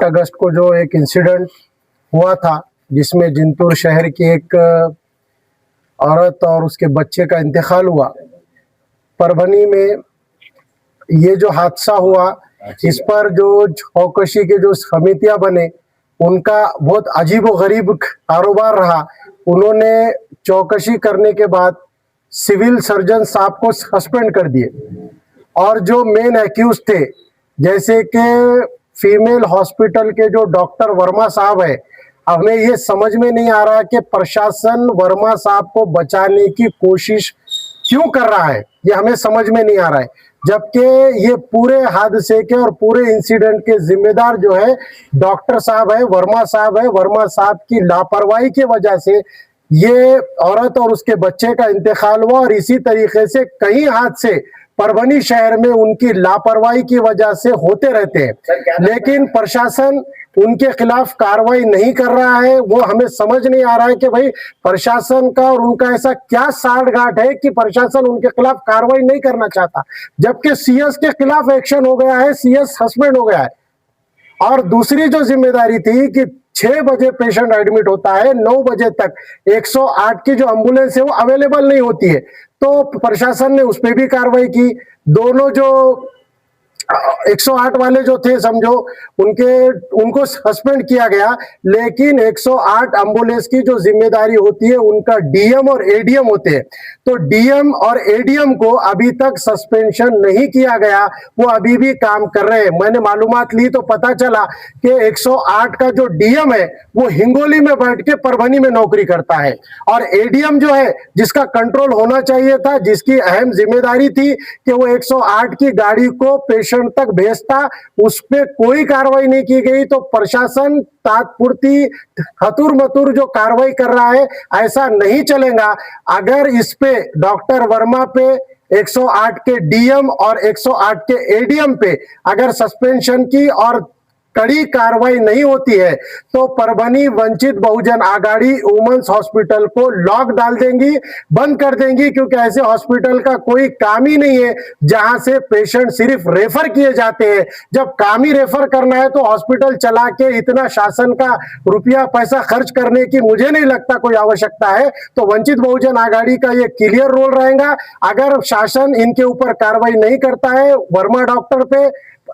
अगस्त को जो एक इंसिडेंट हुआ था जिसमें जिंतूर शहर की एक औरत और उसके बच्चे का इंतकाल हुआ, परभनी में ये जो हादसा हुआ इस पर जो चौकसी के जो समितियां बने उनका बहुत अजीबोगरीब कारोबार रहा। उन्होंने चौकसी करने के बाद सिविल सर्जन साहब को सस्पेंड कर दिए और जो मेन एक्यूज थे जैसे कि फीमेल हॉस्पिटल के जो डॉक्टर वर्मा साहब है, हमें ये समझ में नहीं आ रहा कि प्रशासन वर्मा साहब को बचाने की कोशिश क्यों कर रहा है, ये हमें समझ में नहीं आ रहा है। जबकि ये पूरे हादसे के और पूरे इंसिडेंट के जिम्मेदार जो है डॉक्टर साहब है, वर्मा साहब है। वर्मा साहब की लापरवाही की वजह से ये औरत और उसके बच्चे का इंतकाल हुआ और इसी तरीके से कई हादसे परभनी शहर में उनकी लापरवाही की वजह से होते रहते हैं, लेकिन प्रशासन उनके खिलाफ कार्रवाई नहीं कर रहा है। वो हमें समझ नहीं आ रहा है कि भाई प्रशासन का और उनका ऐसा क्या साठगांठ है कि प्रशासन उनके खिलाफ कार्रवाई नहीं करना चाहता, जबकि सीएस के खिलाफ एक्शन हो गया है, सीएस सस्पेंड हो गया है। और दूसरी जो जिम्मेदारी थी कि 6 बजे पेशेंट एडमिट होता है, 9 बजे तक 108 की जो एम्बुलेंस है वो अवेलेबल नहीं होती है, तो प्रशासन ने उस पर भी कार्रवाई की। दोनों जो 108 वाले जो थे समझो उनको सस्पेंड किया गया, लेकिन 108 एम्बुलेंस की जो जिम्मेदारी होती है उनका डीएम और एडीएम होते हैं, तो डीएम और एडीएम को अभी तक सस्पेंशन नहीं किया गया, वो अभी भी काम कर रहे हैं। मैंने मालूमात ली तो पता चला कि 108 का जो डीएम है वो हिंगोली में बैठ के परभनी में नौकरी करता है और एडीएम जो है जिसका कंट्रोल होना चाहिए था, जिसकी अहम जिम्मेदारी थी कि वो 108 की गाड़ी को पेशेंट तक भेजता, उस पे कोई कार्रवाई नहीं की गई। तो प्रशासन तात्पुरती हतुर मतुर जो कार्रवाई कर रहा है, ऐसा नहीं चलेगा। अगर इस पे डॉक्टर वर्मा पे 108 के डीएम और 108 के एडीएम पे अगर सस्पेंशन की और कड़ी कार्रवाई नहीं होती है तो परभनी वंचित बहुजन आघाड़ी वुमेन्स हॉस्पिटल को लॉक डाल देंगी, बंद कर देंगी, क्योंकि ऐसे हॉस्पिटल का कोई काम ही नहीं है जहां से पेशेंट सिर्फ रेफर किए जाते हैं। जब काम ही रेफर करना है तो हॉस्पिटल चला के इतना शासन का रुपया पैसा खर्च करने की मुझे नहीं लगता कोई आवश्यकता है। तो वंचित बहुजन आघाड़ी का ये क्लियर रोल रहेगा, अगर शासन इनके ऊपर कार्रवाई नहीं करता है वर्मा डॉक्टर पे,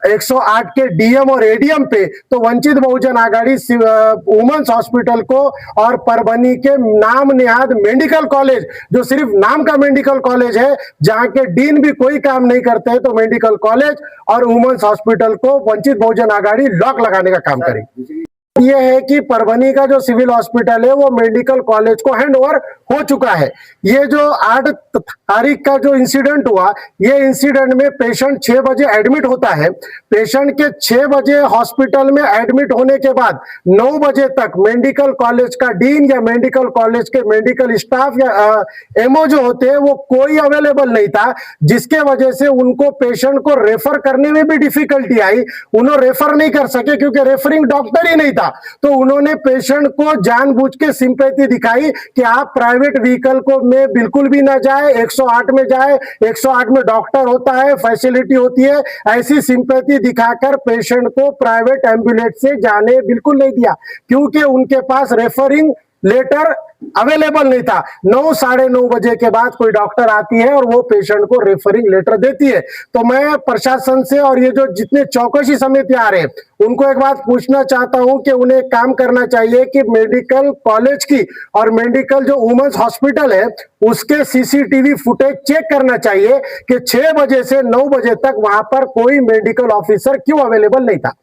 108 के डीएम और एडीएम पे, तो वंचित बहुजन आघाड़ी वुमेन्स हॉस्पिटल को और परभनी के नाम निहाद मेडिकल कॉलेज, जो सिर्फ नाम का मेडिकल कॉलेज है जहां के डीन भी कोई काम नहीं करते हैं, तो मेडिकल कॉलेज और वुमेन्स हॉस्पिटल को वंचित बहुजन आघाड़ी लॉक लगाने का काम करेगी। यह है कि परभनी का जो सिविल हॉस्पिटल है वो मेडिकल कॉलेज को हैंडओवर हो चुका है। ये जो 8 तारीख का जो इंसिडेंट हुआ, ये इंसिडेंट में पेशेंट 6 बजे एडमिट होता है। पेशेंट के 6 बजे हॉस्पिटल में एडमिट होने के बाद 9 बजे तक मेडिकल कॉलेज का डीन या मेडिकल कॉलेज के मेडिकल स्टाफ या एमओ जो होते हैं वो कोई अवेलेबल नहीं था, जिसके वजह से उनको पेशेंट को रेफर करने में भी डिफिकल्टी आई। उन्होंने रेफर नहीं कर सके क्योंकि रेफरिंग डॉक्टर ही नहीं था, तो उन्होंने पेशेंट को जानबूझ के सिंपैथी दिखाई कि आप प्राइवेट व्हीकल को में बिल्कुल भी ना जाए, 108 में जाए, 108 में डॉक्टर होता है, फैसिलिटी होती है। ऐसी सिंपैथी दिखाकर पेशेंट को प्राइवेट एम्बुलेंस से जाने बिल्कुल नहीं दिया, क्योंकि उनके पास रेफरिंग लेटर अवेलेबल नहीं था। 9 साढ़े 9 बजे के बाद कोई डॉक्टर आती है और वो पेशेंट को रेफरिंग लेटर देती है। तो मैं प्रशासन से और ये जो जितने चौकसी समिति आ रहे हैं उनको एक बात पूछना चाहता हूं कि उन्हें काम करना चाहिए कि मेडिकल कॉलेज की और मेडिकल जो वुमेन्स हॉस्पिटल है उसके सीसीटीवी फुटेज चेक करना चाहिए कि 6 बजे से 9 बजे तक वहां पर कोई मेडिकल ऑफिसर क्यों अवेलेबल नहीं था।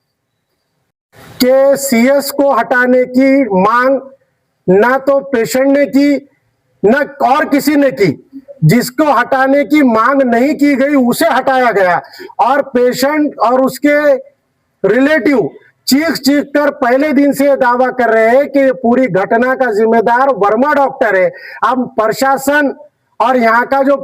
कि सीएस को हटाने की मांग ना तो पेशेंट ने की ना और किसी ने की, जिसको हटाने की मांग नहीं की गई उसे हटाया गया और पेशेंट और उसके रिलेटिव चीख चीख कर पहले दिन से दावा कर रहे हैं कि पूरी घटना का जिम्मेदार वर्मा डॉक्टर है। अब प्रशासन और यहाँ का जो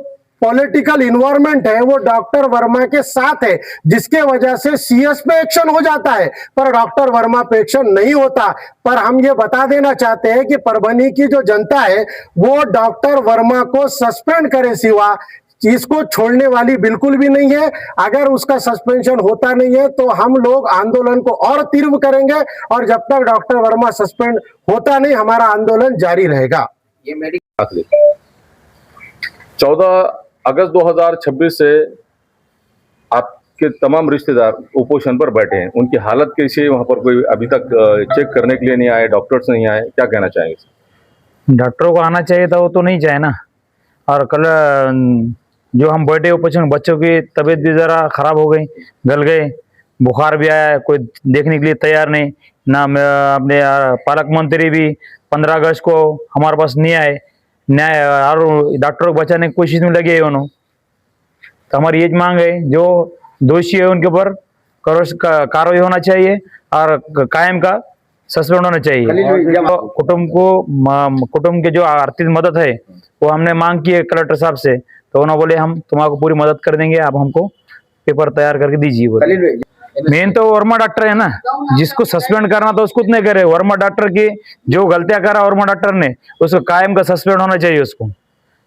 पॉलिटिकल इन्वायरमेंट है वो डॉक्टर वर्मा के साथ है, जिसके वजह से सीएस पे एक्शन हो जाता है पर डॉक्टर वर्मा पे एक्शन नहीं होता। पर हम ये बता देना चाहते हैं कि परभनी की जो जनता है वो डॉक्टर वर्मा को सस्पेंड करे सिवा इसको छोड़ने वाली बिल्कुल भी नहीं है। अगर उसका सस्पेंशन होता नहीं है तो हम लोग आंदोलन को और तीव्र करेंगे और जब तक डॉक्टर वर्मा सस्पेंड होता नहीं हमारा आंदोलन जारी रहेगा। ये मेडिकल 14 अगस्त 2026 से आपके तमाम रिश्तेदार उपोषण पर बैठे हैं, उनकी हालत कैसी है? वहां पर कोई अभी तक चेक करने के लिए नहीं आए, डॉक्टर्स नहीं आए, क्या कहना चाहेंगे? डॉक्टरों को आना चाहिए था, वो तो नहीं चाहे ना। और कल जो हम बैठे उपोषण, बच्चों की तबीयत भी ज़रा ख़राब हो गई, गल गए, बुखार भी आया, कोई देखने के लिए तैयार नहीं ना। अपने पालक मंत्री भी 15 अगस्त को हमारे पास नहीं आए, न्याय और डॉक्टरों को बचाने की कोशिश में लगे उन्होंने। तो हमारी ये मांग है, जो दोषी है उनके ऊपर कार्रवाई होना चाहिए और कायम का सस्पेंड होना चाहिए। कुटुंब के जो आर्थिक मदद है वो हमने मांग की है कलेक्टर साहब से, तो उन्होंने बोले हम तुम्हारा पूरी मदद कर देंगे, आप हमको पेपर तैयार करके दीजिए। मेन तो वर्मा डॉक्टर है ना, जिसको सस्पेंड करना तो उसको नहीं करे। वर्मा डॉक्टर की जो गलतियां करा वर्मा डॉक्टर ने, उसको कायम का सस्पेंड होना चाहिए उसको।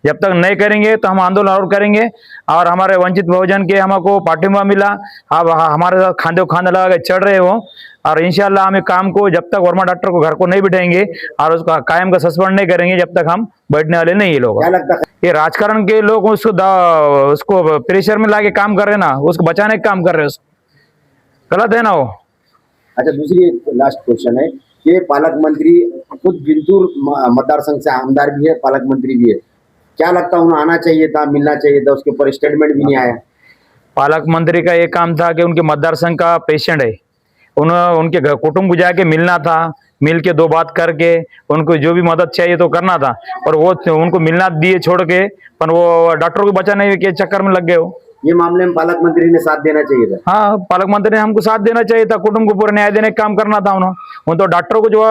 जब तक नहीं करेंगे तो हम आंदोलन और करेंगे। और हमारे वंचित बहुजन के हमको पाठिंबा मिला, अब हमारे साथ खांदे खांदे लगा के चढ़ रहे हो। और इंशाल्लाह हम काम को जब तक वर्मा डॉक्टर को घर को नहीं बिठाएंगे और उसका कायम का सस्पेंड नहीं करेंगे, जब तक हम बैठने वाले नहीं। ये लोग ये राजकारण के लोग उसको प्रेशर में लाके काम कर रहे ना, उसको बचाने का काम कर रहे हैं, गलत है ना वो। अच्छा, दूसरी लास्ट क्वेश्चन है कि पालक मंत्री खुद जिंतूर मतदार संघ से आमदार भी है, पालक मंत्री भी है, क्या लगता है उन्हें आना चाहिए था, मिलना चाहिए था? उसके ऊपर स्टेटमेंट भी नहीं आया। पालक मंत्री का ये काम था कि उनके मतदार संघ का पेशेंट है, उनके कुटुंब को जाके मिलना था, मिल के 2 बात करके उनको जो भी मदद चाहिए तो करना था। और वो उनको मिलना दिए छोड़ के, पर वो डॉक्टर को बचाने के चक्कर में लग गए हो। ये मामले में पालक मंत्री ने साथ देना चाहिए था। हाँ, पालक मंत्री ने हमको साथ देना चाहिए था, कुटुंब को पूरा न्याय देने का काम करना था उन्होंने। तो डॉक्टर को जो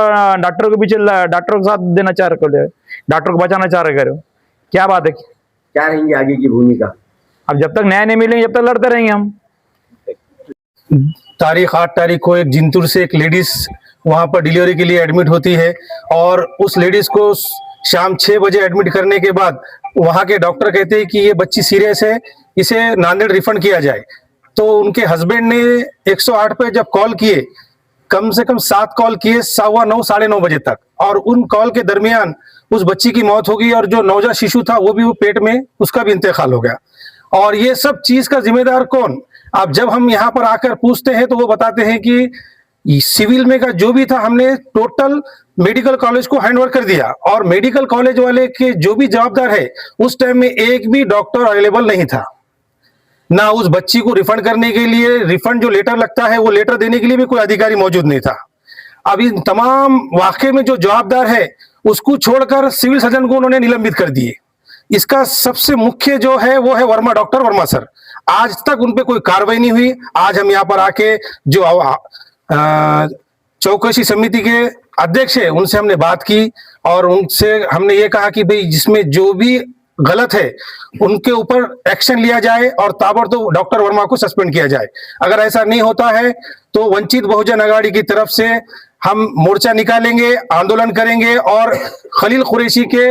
डॉक्टर के पीछे डॉक्टर को साथ देना चाह रहे, डॉक्टर को बचाना चाह रहे करो, क्या बात है? क्या रहेंगे आगे की भूमिका? अब जब तक न्याय नहीं मिलेंगे जब तक लड़ते रहेंगे हम। तारीख 8 तारीख को एक जिंतूर से एक लेडीज वहां पर डिलीवरी के लिए एडमिट होती है और उस लेडीज को शाम 6 बजे एडमिट करने के बाद वहां के डॉक्टर कहते हैं कि ये बच्ची सीरियस है, इसे नांदेड़ रिफंड किया जाए। तो उनके हस्बैंड ने 108 पे जब कॉल किए, कम से कम 7 कॉल किए 9:15 साढ़े 9 बजे तक, और उन कॉल के दरमियान उस बच्ची की मौत हो गई और जो नवजात शिशु था वो भी वो पेट में उसका भी इंतकाल हो गया। और ये सब चीज का जिम्मेदार कौन? अब जब हम यहाँ पर आकर पूछते हैं तो वो बताते हैं कि सिविल में का जो भी था हमने टोटल मेडिकल कॉलेज को हैंड ओवर कर दिया, और मेडिकल कॉलेज वाले के जो भी जवाबदार है उस टाइम में एक भी डॉक्टर अवेलेबल नहीं था, ना उस बच्ची को रिफंड करने के लिए, रिफंड जो लेटर लगता है वो लेटर देने के लिए भी कोई अधिकारी मौजूद नहीं था। अब इन तमाम वाकये में जो जवाबदार है उसको छोड़कर सिविल सर्जन को उन्होंने निलंबित कर दिए। इसका सबसे मुख्य जो है वो है वर्मा, डॉक्टर वर्मा सर। आज तक उन पे कोई कार्रवाई नहीं हुई। आज हम यहाँ पर आके जो चौकसी समिति के अध्यक्ष है उनसे हमने बात की और उनसे हमने ये कहा कि भाई जिसमें जो भी गलत है उनके ऊपर एक्शन लिया जाए और ताबड़तोड़ डॉक्टर वर्मा को सस्पेंड किया जाए। अगर ऐसा नहीं होता है तो वंचित बहुजन अघाड़ी की तरफ से हम मोर्चा निकालेंगे, आंदोलन करेंगे और खलील कुरैशी के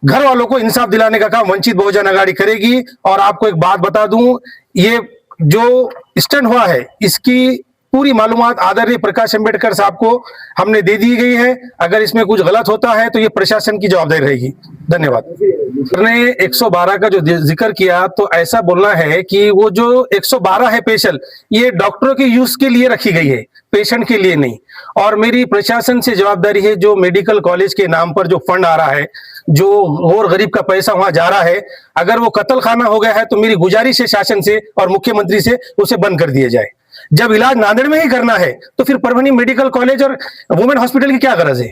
घर वालों को इंसाफ दिलाने का काम वंचित बहुजन अघाड़ी करेगी। और आपको एक बात बता दूं, ये जो स्टैंड हुआ है इसकी पूरी मालूमात आदरणीय प्रकाश अंबेडकर साहब को हमने दे दी गई है। अगर इसमें कुछ गलत होता है तो ये प्रशासन की जवाबदारी रहेगी। धन्यवाद। ने 112 का जो जिक्र किया तो ऐसा बोलना है कि वो जो 112 है स्पेशल, ये डॉक्टरों के यूज के लिए रखी गई है, पेशेंट के लिए नहीं। और मेरी प्रशासन से जवाबदारी है, जो मेडिकल कॉलेज के नाम पर जो फंड आ रहा है, जो और गरीब का पैसा वहां जा रहा है, अगर वो कत्ल खाना हो गया है तो मेरी गुजारिश है शासन से और मुख्यमंत्री से उसे बंद कर दिया जाए। जब इलाज नांदेड़ में ही करना है तो फिर परभनी मेडिकल कॉलेज और वुमेन हॉस्पिटल की क्या गरज है?